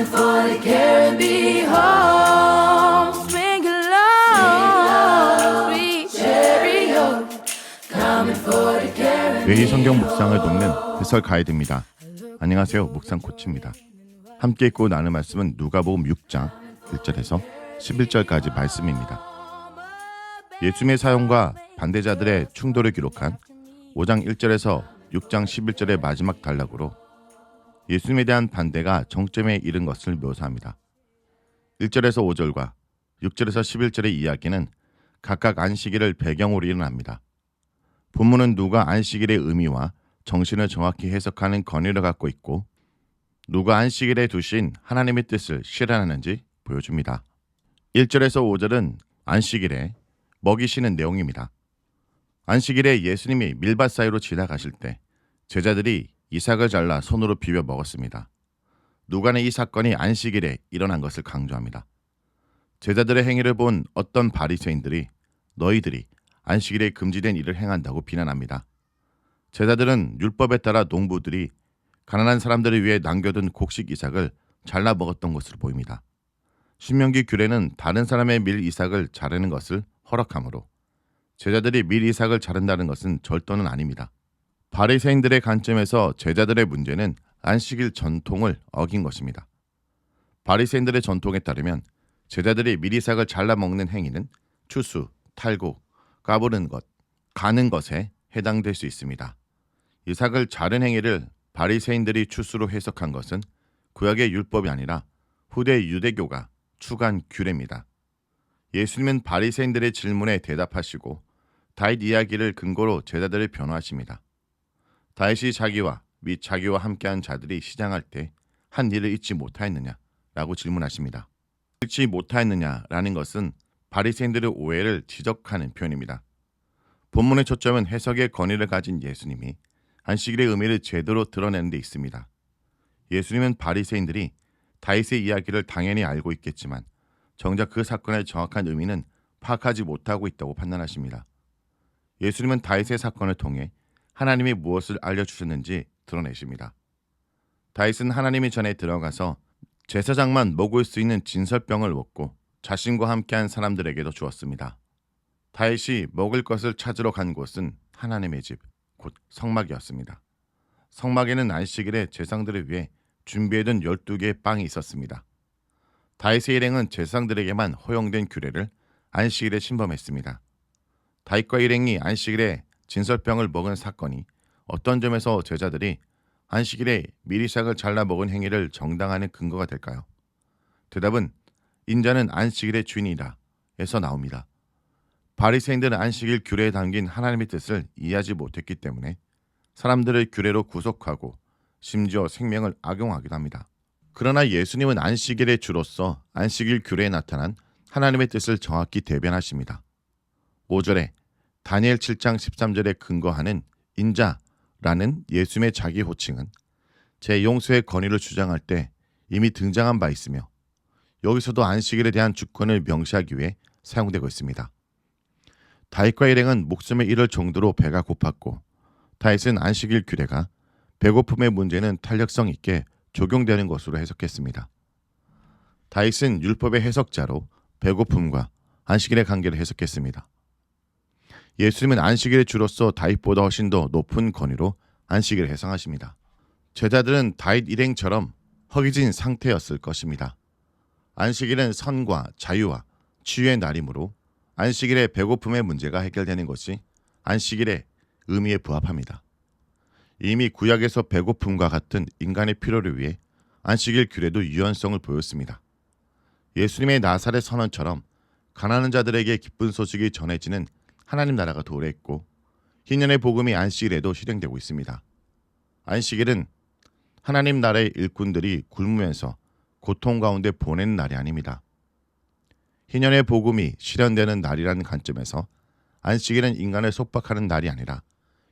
for to carry me home. Sprinkle love, sweet chariot. Coming for to carry me. 매일 성경 묵상을 돕는 해설 가이드입니다. 안녕하세요, 묵상 코치입니다. 함께 읽고 나눌 말씀은 누가복음 6장 1절에서 11절까지 말씀입니다. 예수님의 사용과 반대자들의 충돌을 기록한 5장 1절에서 6장 11절의 마지막 단락으로 예수님에 대한 반대가 정점에 이른 것을 묘사합니다. 1절에서 5절과 6절에서 11절의 이야기는 각각 안식일을 배경으로 일어납니다. 본문은 누가 안식일의 의미와 정신을 정확히 해석하는 권위를 갖고 있고 누가 안식일에 두신 하나님의 뜻을 실현하는지 보여줍니다. 1절에서 5절은 안식일에 먹이시는 내용입니다. 안식일에 예수님이 밀밭 사이로 지나가실 때 제자들이 이삭을 잘라 손으로 비벼 먹었습니다. 누가는 이 사건이 안식일에 일어난 것을 강조합니다. 제자들의 행위를 본 어떤 바리새인들이 너희들이 안식일에 금지된 일을 행한다고 비난합니다. 제자들은 율법에 따라 농부들이 가난한 사람들을 위해 남겨둔 곡식 이삭을 잘라 먹었던 것으로 보입니다. 신명기 규례는 다른 사람의 밀 이삭을 자르는 것을 허락하므로 제자들이 밀 이삭을 자른다는 것은 절도는 아닙니다. 바리새인들의 관점에서 제자들의 문제는 안식일 전통을 어긴 것입니다. 바리새인들의 전통에 따르면 제자들이 밀 이삭을 잘라 먹는 행위는 추수, 탈구, 까부는 것, 가는 것에 해당될 수 있습니다. 이삭을 자른 행위를 바리새인들이 추수로 해석한 것은 구약의 율법이 아니라 후대 유대교가 추가한 규례입니다. 예수님은 바리새인들의 질문에 대답하시고 다윗 이야기를 근거로 제자들을 변호하십니다. 다윗이 자기와 및 자기와 함께한 자들이 시장할 때 한 일을 잊지 못하였느냐라고 질문하십니다. 잊지 못하였느냐라는 것은 바리새인들의 오해를 지적하는 표현입니다. 본문의 초점은 해석의 권위를 가진 예수님이 안식일의 의미를 제대로 드러내는 데 있습니다. 예수님은 바리새인들이 다윗의 이야기를 당연히 알고 있겠지만 정작 그 사건의 정확한 의미는 파악하지 못하고 있다고 판단하십니다. 예수님은 다윗의 사건을 통해 하나님이 무엇을 알려주셨는지 드러내십니다. 다윗은 하나님이 전에 들어가서 제사장만 먹을 수 있는 진설병을 먹고 자신과 함께한 사람들에게도 주었습니다. 다윗이 먹을 것을 찾으러 간 곳은 하나님의 집, 곧 성막이었습니다. 성막에는 안식일에 제사장들을 위해 준비해둔 12개의 빵이 있었습니다. 다윗의 일행은 제사장들에게만 허용된 규례를 안식일에 침범했습니다. 다윗과 일행이 안식일에 진설병을 먹은 사건이 어떤 점에서 제자들이 안식일에 밀이삭을 잘라 먹은 행위를 정당화하는 근거가 될까요? 대답은 인자는 안식일의 주인이라 에서 나옵니다. 바리새인들은 안식일 규례에 담긴 하나님의 뜻을 이해하지 못했기 때문에 사람들을 규례로 구속하고 심지어 생명을 악용하기도 합니다. 그러나 예수님은 안식일의 주로서 안식일 규례에 나타난 하나님의 뜻을 정확히 대변하십니다. 5절에 다니엘 7장 13절에 근거하는 인자라는 예수님의 자기 호칭은 제 용서의 권위를 주장할 때 이미 등장한 바 있으며 여기서도 안식일에 대한 주권을 명시하기 위해 사용되고 있습니다. 다윗과 일행은 목숨을 잃을 정도로 배가 고팠고 다윗은 안식일 규례가 배고픔의 문제는 탄력성 있게 적용되는 것으로 해석했습니다. 다윗은 율법의 해석자로 배고픔과 안식일의 관계를 해석했습니다. 예수님은 안식일의 주로서 다윗보다 훨씬 더 높은 권위로 안식일을 해석하십니다. 제자들은 다윗 일행처럼 허기진 상태였을 것입니다. 안식일은 선과 자유와 치유의 날이므로 안식일의 배고픔의 문제가 해결되는 것이 안식일의 의미에 부합합니다. 이미 구약에서 배고픔과 같은 인간의 필요를 위해 안식일 규례도 유연성을 보였습니다. 예수님의 나사렛 선언처럼 가난한 자들에게 기쁜 소식이 전해지는 하나님 나라가 도래했고 희년의 복음이 안식일에도 실행되고 있습니다. 안식일은 하나님 나라의 일꾼들이 굶으면서 고통 가운데 보내는 날이 아닙니다. 희년의 복음이 실현되는 날이라는 관점에서 안식일은 인간을 속박하는 날이 아니라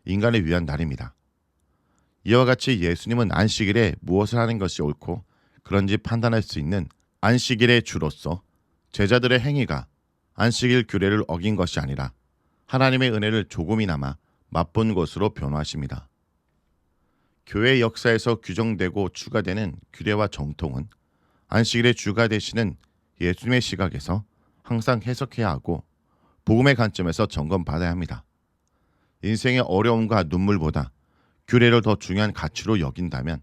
인간을 위한 날입니다. 이와 같이 예수님은 안식일에 무엇을 하는 것이 옳고 그런지 판단할 수 있는 안식일의 주로서 제자들의 행위가 안식일 규례를 어긴 것이 아니라 하나님의 은혜를 조금이나마 맛본 것으로 변화하십니다. 교회 역사에서 규정되고 추가되는 규례와 정통은 안식일의 주가 되시는 예수님의 시각에서 항상 해석해야 하고 복음의 관점에서 점검받아야 합니다. 인생의 어려움과 눈물보다 규례를 더 중요한 가치로 여긴다면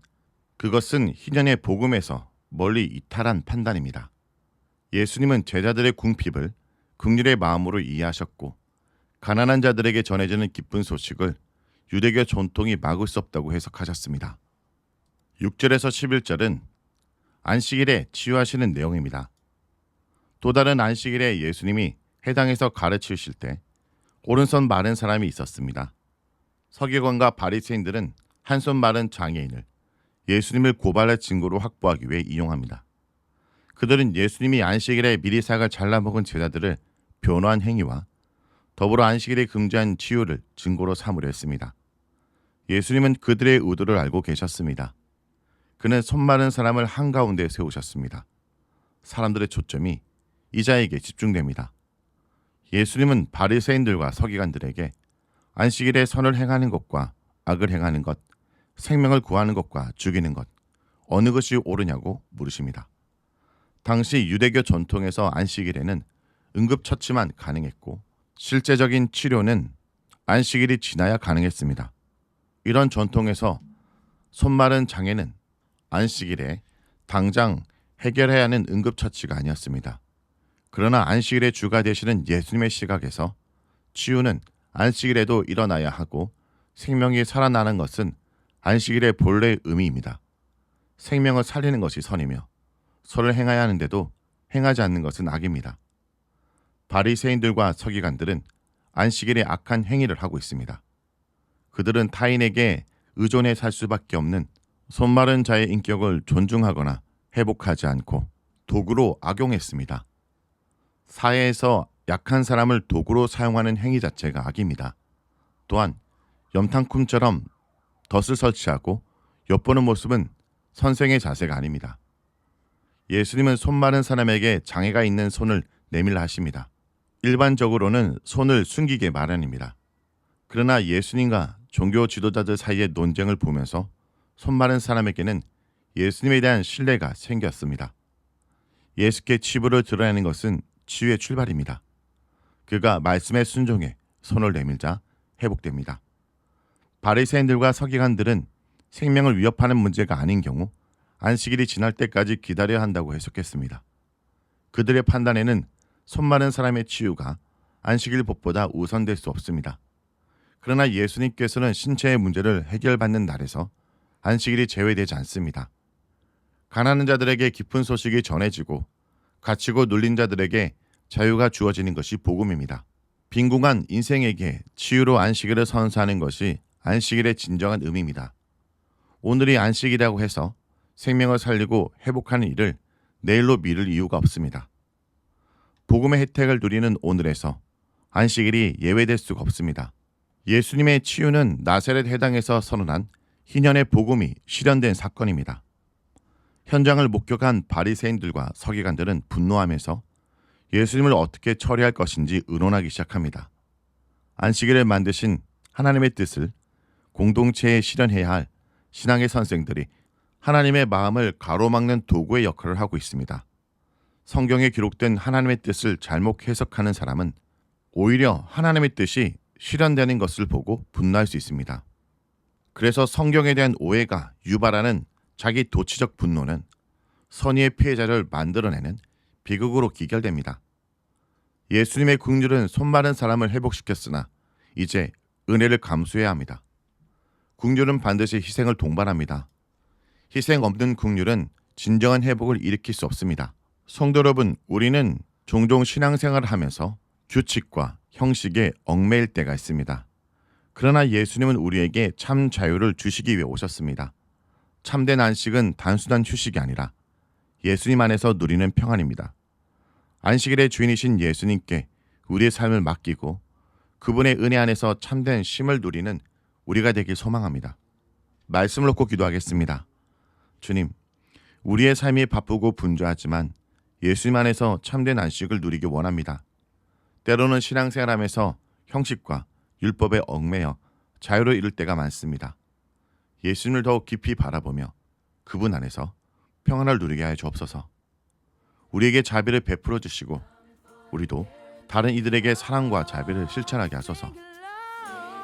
그것은 희년의 복음에서 멀리 이탈한 판단입니다. 예수님은 제자들의 궁핍을 긍휼의 마음으로 이해하셨고 가난한 자들에게 전해지는 기쁜 소식을 유대교 전통이 막을 수 없다고 해석하셨습니다. 6절에서 11절은 안식일에 치유하시는 내용입니다. 또 다른 안식일에 예수님이 해당에서 가르치실 때 오른손 마른 사람이 있었습니다. 서기관과 바리새인들은 한 손 마른 장애인을 예수님을 고발할 증거로 확보하기 위해 이용합니다. 그들은 예수님이 안식일에 미리 삭을 잘라먹은 제자들을 변호한 행위와 더불어 안식일에 금지한 치유를 증거로 삼으려 했습니다. 예수님은 그들의 의도를 알고 계셨습니다. 그는 손 마른 사람을 한가운데 세우셨습니다. 사람들의 초점이 이 자에게 집중됩니다. 예수님은 바리새인들과 서기관들에게 안식일에 선을 행하는 것과 악을 행하는 것, 생명을 구하는 것과 죽이는 것, 어느 것이 옳으냐고 물으십니다. 당시 유대교 전통에서 안식일에는 응급처치만 가능했고 실제적인 치료는 안식일이 지나야 가능했습니다. 이런 전통에서 손 마른 장애는 안식일에 당장 해결해야 하는 응급처치가 아니었습니다. 그러나 안식일의 주가 되시는 예수님의 시각에서 치유는 안식일에도 일어나야 하고 생명이 살아나는 것은 안식일의 본래의 의미입니다. 생명을 살리는 것이 선이며 선을 행해야 하는데도 행하지 않는 것은 악입니다. 바리새인들과 서기관들은 안식일에 악한 행위를 하고 있습니다. 그들은 타인에게 의존해 살 수밖에 없는 손 마른 자의 인격을 존중하거나 회복하지 않고 도구로 악용했습니다. 사회에서 약한 사람을 도구로 사용하는 행위 자체가 악입니다. 또한 염탕꿈처럼 덫을 설치하고 엿보는 모습은 선생의 자세가 아닙니다. 예수님은 손 마른 사람에게 장애가 있는 손을 내밀라 하십니다. 일반적으로는 손을 숨기게 마련입니다. 그러나 예수님과 종교 지도자들 사이의 논쟁을 보면서 손 마른 사람에게는 예수님에 대한 신뢰가 생겼습니다. 예수께 치부를 드러내는 것은 치유의 출발입니다. 그가 말씀에 순종해 손을 내밀자 회복됩니다. 바리새인들과 서기관들은 생명을 위협하는 문제가 아닌 경우 안식일이 지날 때까지 기다려야 한다고 해석했습니다. 그들의 판단에는 손 마른 사람의 치유가 안식일 법보다 우선될 수 없습니다. 그러나 예수님께서는 신체의 문제를 해결받는 날에서 안식일이 제외되지 않습니다. 가난한 자들에게 기쁜 소식이 전해지고 갇히고 눌린 자들에게 자유가 주어지는 것이 복음입니다. 빈궁한 인생에게 치유로 안식일을 선사하는 것이 안식일의 진정한 의미입니다. 오늘이 안식이라고 해서 생명을 살리고 회복하는 일을 내일로 미룰 이유가 없습니다. 복음의 혜택을 누리는 오늘에서 안식일이 예외될 수가 없습니다. 예수님의 치유는 나사렛 해당에서 선언한 희년의 복음이 실현된 사건입니다. 현장을 목격한 바리새인들과 서기관들은 분노하면서 예수님을 어떻게 처리할 것인지 의논하기 시작합니다. 안식일을 만드신 하나님의 뜻을 공동체에 실현해야 할 신앙의 선생들이 하나님의 마음을 가로막는 도구의 역할을 하고 있습니다. 성경에 기록된 하나님의 뜻을 잘못 해석하는 사람은 오히려 하나님의 뜻이 실현되는 것을 보고 분노할 수 있습니다. 그래서 성경에 대한 오해가 유발하는 자기 도치적 분노는 선의의 피해자를 만들어내는 비극으로 기결됩니다. 예수님의 긍휼은 손 마른 사람을 회복시켰으나 이제 은혜를 감수해야 합니다. 긍휼은 반드시 희생을 동반합니다. 희생 없는 긍휼은 진정한 회복을 일으킬 수 없습니다. 성도 여러분, 우리는 종종 신앙생활을 하면서 규칙과 형식에 얽매일 때가 있습니다. 그러나 예수님은 우리에게 참 자유를 주시기 위해 오셨습니다. 참된 안식은 단순한 휴식이 아니라 예수님 안에서 누리는 평안입니다. 안식일의 주인이신 예수님께 우리의 삶을 맡기고 그분의 은혜 안에서 참된 쉼을 누리는 우리가 되길 소망합니다. 말씀을 놓고 기도하겠습니다. 주님, 우리의 삶이 바쁘고 분주하지만 예수님 안에서 참된 안식을 누리기 원합니다. 때로는 신앙생활하면서 형식과 율법에 얽매여 자유를 잃을 때가 많습니다. 예수님을 더욱 깊이 바라보며 그분 안에서 평안을 누리게 하여 주옵소서. 우리에게 자비를 베풀어 주시고 우리도 다른 이들에게 사랑과 자비를 실천하게 하소서.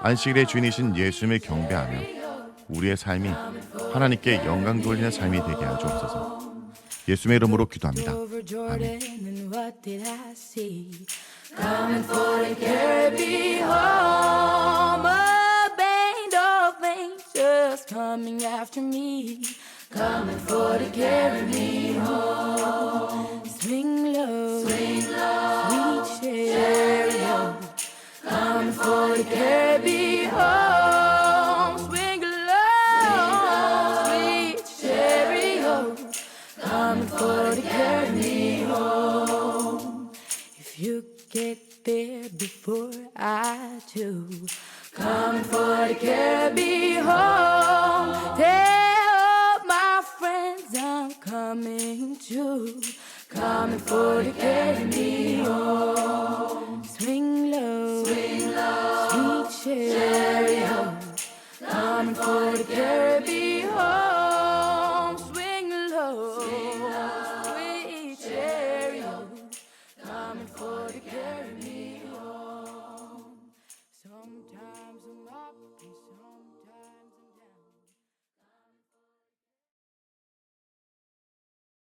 안식일의 주인이신 예수님을 경배하며 우리의 삶이 하나님께 영광 돌리는 삶이 되게 하여 주옵소서. 예수님의 이름으로 기도합니다. 아멘. Coming for to carry me home. A band of angels coming after me. Coming for to carry me home. Swing low, sweet chariot. Coming for to carry me home. Swing low, sweet chariot. Coming for to carry me home. If you get there before I do, coming for to carry me home. Tell my friends I'm coming too, coming for to carry me